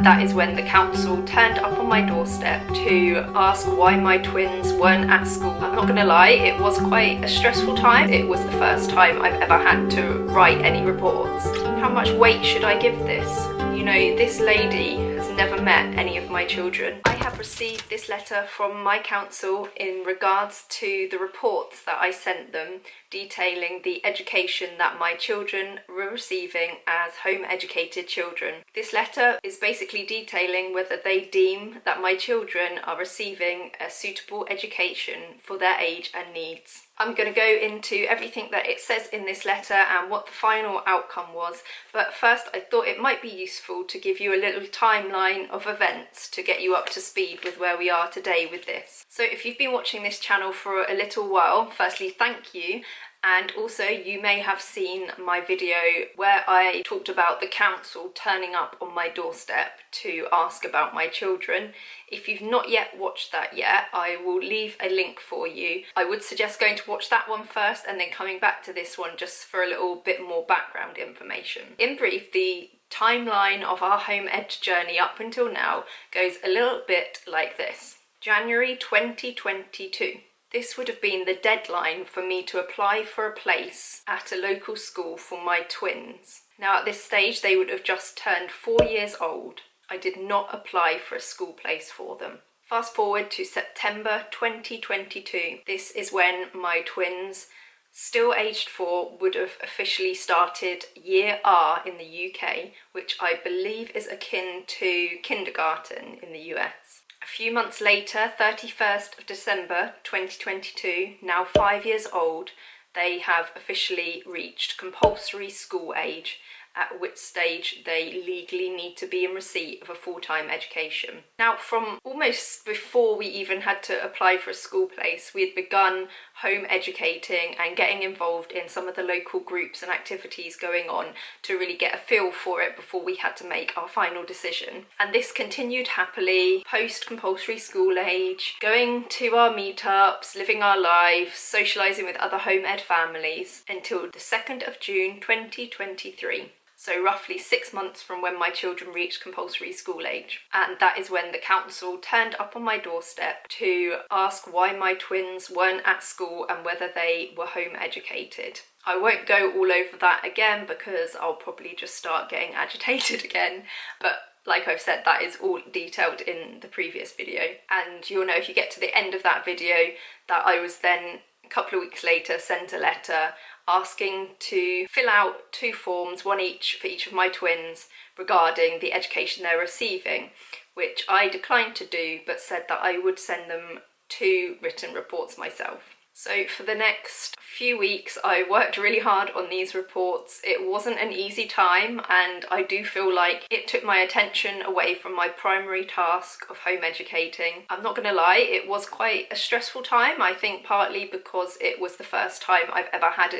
That is when the council turned up on my doorstep to ask why my twins weren't at school. I'm not gonna lie, it was quite a stressful time. It was the first time I've ever had to write any reports. How much weight should I give this? You know, this lady has never met any of my children. I have received this letter from my council in regards to the reports that I sent them detailing the education that my children were receiving as home educated children. This letter is basically detailing whether they deem that my children are receiving a suitable education for their age and needs. I'm going to go into everything that it says in this letter and what the final outcome was, but first I thought it might be useful to give you a little timeline of events to get you up to speed with where we are today with this. So if you've been watching this channel for a little while, firstly thank you. And also you may have seen my video where I talked about the council turning up on my doorstep to ask about my children. If you've not yet watched that yet, I will leave a link for you. I would suggest going to watch that one first and then coming back to this one just for a little bit more background information. In brief, the timeline of our home ed journey up until now goes a little bit like this. January 2022. This would have been the deadline for me to apply for a place at a local school for my twins. Now at this stage they would have just turned 4 years old. I did not apply for a school place for them. Fast forward to September 2022. This is when my twins, still aged 4, would have officially started Year R in the UK, which I believe is akin to kindergarten in the US. A few months later, 31st of December 2022, now 5 years old, they have officially reached compulsory school age, at which stage they legally need to be in receipt of a full-time education. Now, from almost before we even had to apply for a school place, we had begun home educating and getting involved in some of the local groups and activities going on to really get a feel for it before we had to make our final decision. And this continued happily post-compulsory school age, going to our meetups, living our lives, socialising with other home ed families until the 2nd of June 2023. So roughly 6 months from when my children reached compulsory school age. And that is when the council turned up on my doorstep to ask why my twins weren't at school and whether they were home educated. I won't go all over that again because I'll probably just start getting agitated again, but like I've said, that is all detailed in the previous video. And you'll know if you get to the end of that video that I was then, a couple of weeks later, sent a letter asking to fill out 2 forms, one each for each of my twins, regarding the education they're receiving, which I declined to do but said that I would send them 2 written reports myself. So for the next few weeks I worked really hard on these reports. It wasn't an easy time and I do feel like it took my attention away from my primary task of home educating. I'm not gonna lie, it was quite a stressful time, I think partly because it was the first time I've ever had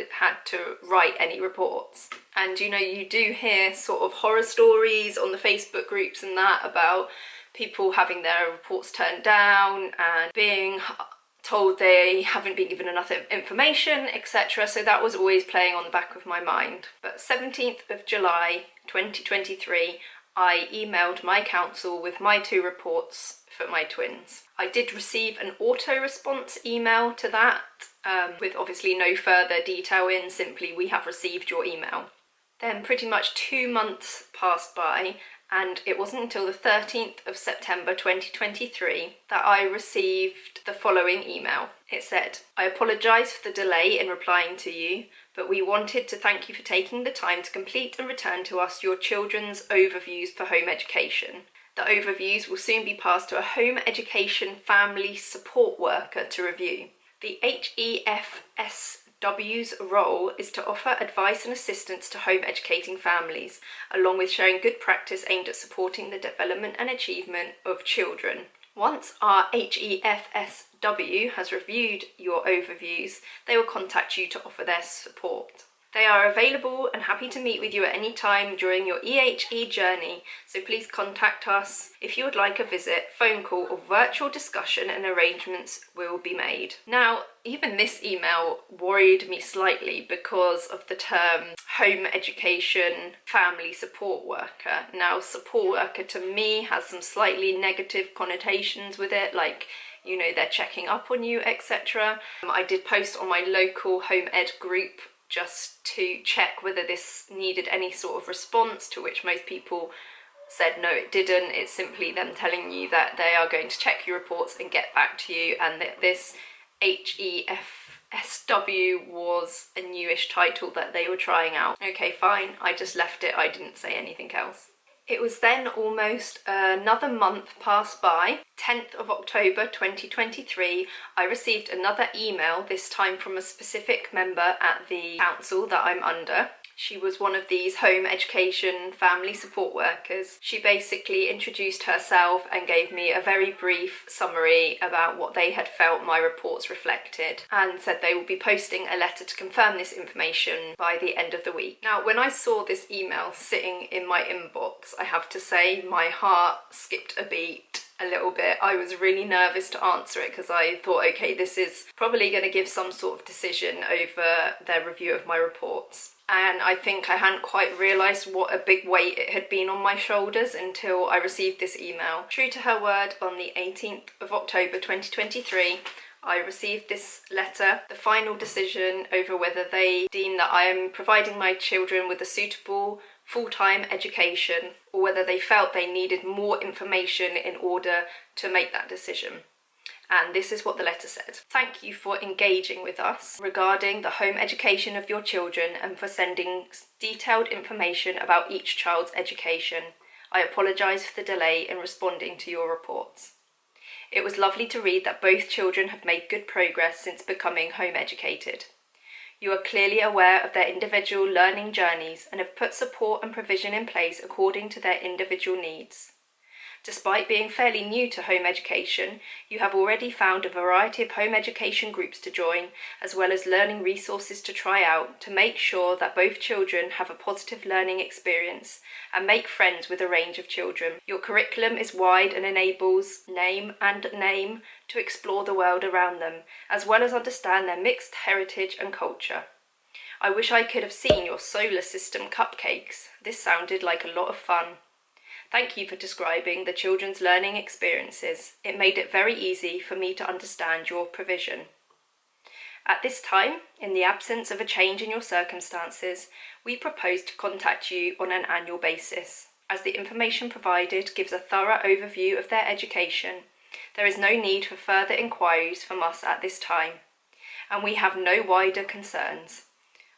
to write any reports. And you know, you do hear sort of horror stories on the Facebook groups and that about people having their reports turned down and being told they haven't been given enough information, etc. So that was always playing on the back of my mind. But 17th of July 2023, I emailed my council with my 2 reports for my twins. I did receive an auto-response email to that, with obviously no further detail in, simply "we have received your email." Then pretty much 2 months passed by, and it wasn't until the 13th of September 2023 that I received the following email. It said, "I apologise for the delay in replying to you, but we wanted to thank you for taking the time to complete and return to us your children's overviews for home education. The overviews will soon be passed to a home education family support worker to review. The HEFSW's role is to offer advice and assistance to home educating families, along with sharing good practice aimed at supporting the development and achievement of children. Once our HEFSW has reviewed your overviews, they will contact you to offer their support." They are available and happy to meet with you at any time during your EHE journey, so please contact us if you would like a visit, phone call or virtual discussion, and arrangements will be made. Now, even this email worried me slightly because of the term home education family support worker. Now, support worker to me has some slightly negative connotations with it, like, you know, they're checking up on you, etc. I did post on my local home ed group just to check whether this needed any sort of response, to which most people said no, it didn't. It's simply them telling you that they are going to check your reports and get back to you, and that this HEFSW was a newish title that they were trying out. Okay, fine, I just left it, I didn't say anything else. It was then almost another month passed by. 10th of October 2023, I received another email, this time from a specific member at the council that I'm under. She was one of these home education family support workers. She basically introduced herself and gave me a very brief summary about what they had felt my reports reflected, and said they will be posting a letter to confirm this information by the end of the week. Now, when I saw this email sitting in my inbox, I have to say my heart skipped a beat a little bit. I was really nervous to answer it because I thought, okay, this is probably going to give some sort of decision over their review of my reports. And I think I hadn't quite realised what a big weight it had been on my shoulders until I received this email. True to her word, on the 18th of October 2023, I received this letter, the final decision over whether they deem that I am providing my children with a suitable full-time education, or whether they felt they needed more information in order to make that decision. And this is what the letter said. Thank you for engaging with us regarding the home education of your children and for sending detailed information about each child's education. I apologise for the delay in responding to your reports. It was lovely to read that both children have made good progress since becoming home educated. You are clearly aware of their individual learning journeys and have put support and provision in place according to their individual needs. Despite being fairly new to home education, you have already found a variety of home education groups to join, as well as learning resources to try out to make sure that both children have a positive learning experience and make friends with a range of children. Your curriculum is wide and enables name to explore the world around them, as well as understand their mixed heritage and culture. I wish I could have seen your solar system cupcakes. This sounded like a lot of fun. Thank you for describing the children's learning experiences. It made it very easy for me to understand your provision. At this time, in the absence of a change in your circumstances, we propose to contact you on an annual basis. As the information provided gives a thorough overview of their education, there is no need for further inquiries from us at this time, and we have no wider concerns,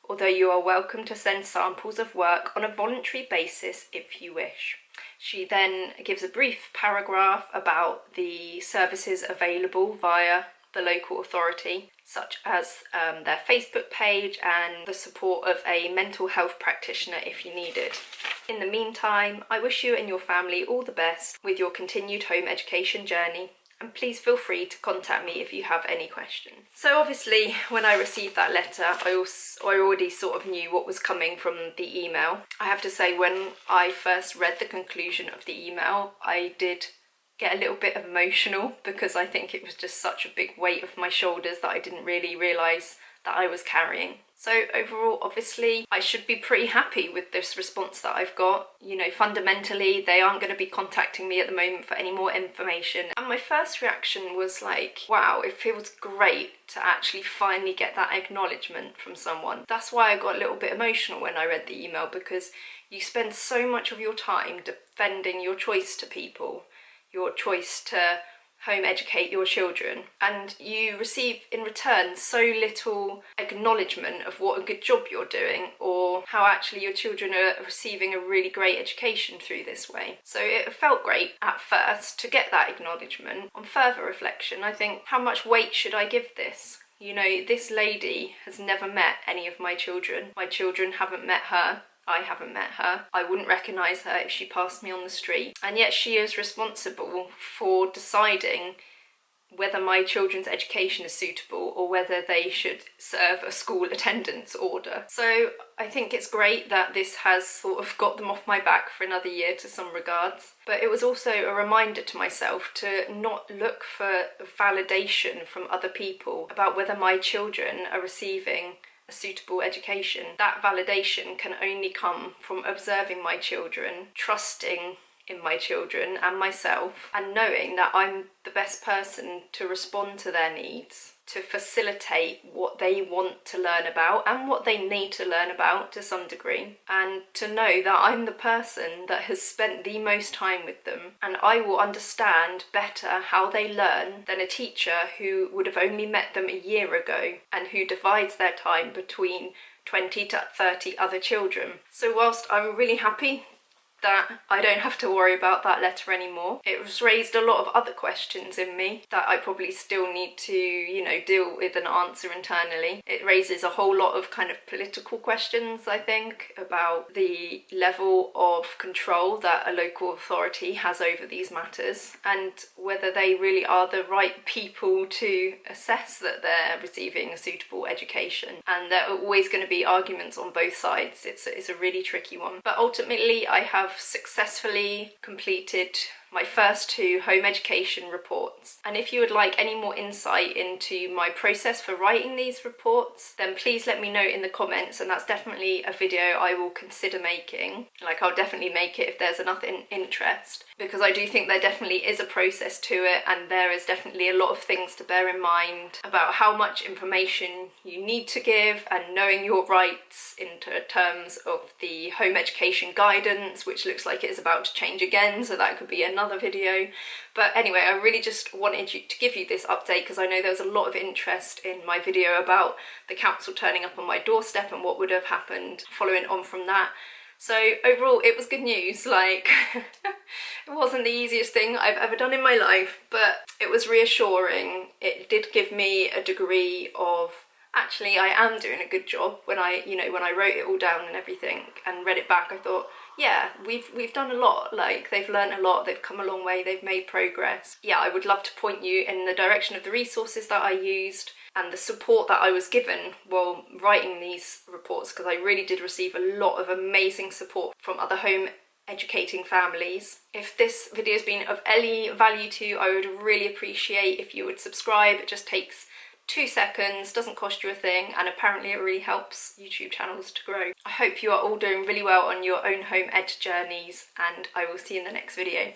although you are welcome to send samples of work on a voluntary basis if you wish. She then gives a brief paragraph about the services available via the local authority, such as their Facebook page and the support of a mental health practitioner if you need it. In the meantime, I wish you and your family all the best with your continued home education journey, and please feel free to contact me if you have any questions. So obviously, when I received that letter, I already sort of knew what was coming from the email. I have to say, when I first read the conclusion of the email, I did get a little bit emotional because I think it was just such a big weight off my shoulders that I didn't really realise that I was carrying. So overall, obviously, I should be pretty happy with this response that I've got. You know, fundamentally, they aren't going to be contacting me at the moment for any more information. And my first reaction was like, wow, it feels great to actually finally get that acknowledgement from someone. That's why I got a little bit emotional when I read the email, because you spend so much of your time defending your choice to people, your choice to home educate your children, and you receive in return so little acknowledgement of what a good job you're doing, or how actually your children are receiving a really great education through this way. So it felt great at first to get that acknowledgement. On further reflection, I think, how much weight should I give this? You know, this lady has never met any of my children. My children haven't met her. I haven't met her. I wouldn't recognise her if she passed me on the street. And yet she is responsible for deciding whether my children's education is suitable or whether they should serve a school attendance order. So I think it's great that this has sort of got them off my back for another year to some regards, but it was also a reminder to myself to not look for validation from other people about whether my children are receiving a suitable education. That validation can only come from observing my children, trusting in my children and myself, and knowing that I'm the best person to respond to their needs, to facilitate what they want to learn about and what they need to learn about to some degree, and to know that I'm the person that has spent the most time with them, and I will understand better how they learn than a teacher who would have only met them a year ago and who divides their time between 20 to 30 other children. So whilst I'm really happy that I don't have to worry about that letter anymore, it has raised a lot of other questions in me that I probably still need to, you know, deal with and answer internally. It raises a whole lot of kind of political questions, I think, about the level of control that a local authority has over these matters and whether they really are the right people to assess that they're receiving a suitable education. And there are always going to be arguments on both sides. It's a really tricky one. But ultimately, I have successfully completed my first 2 home education reports. And if you would like any more insight into my process for writing these reports, then please let me know in the comments, and that's definitely a video I will consider making. Like, I'll definitely make it if there's enough interest, because I do think there definitely is a process to it, and there is definitely a lot of things to bear in mind about how much information you need to give and knowing your rights in terms of the home education guidance, which looks like it is about to change again, so that could be another video. But anyway, I really just wanted to give you this update because I know there was a lot of interest in my video about the council turning up on my doorstep and what would have happened following on from that. So overall, it was good news. Like, it wasn't the easiest thing I've ever done in my life, but it was reassuring. It did give me a degree of, actually, I am doing a good job. When I wrote it all down and everything and read it back, I thought, yeah, we've done a lot. Like, they've learned a lot, they've come a long way, they've made progress. Yeah, I would love to point you in the direction of the resources that I used and the support that I was given while writing these reports, because I really did receive a lot of amazing support from other home educating families. If this video has been of any value to you, I would really appreciate if you would subscribe. It just takes 2 seconds, doesn't cost you a thing, and apparently it really helps YouTube channels to grow. I hope you are all doing really well on your own home ed journeys, and I will see you in the next video.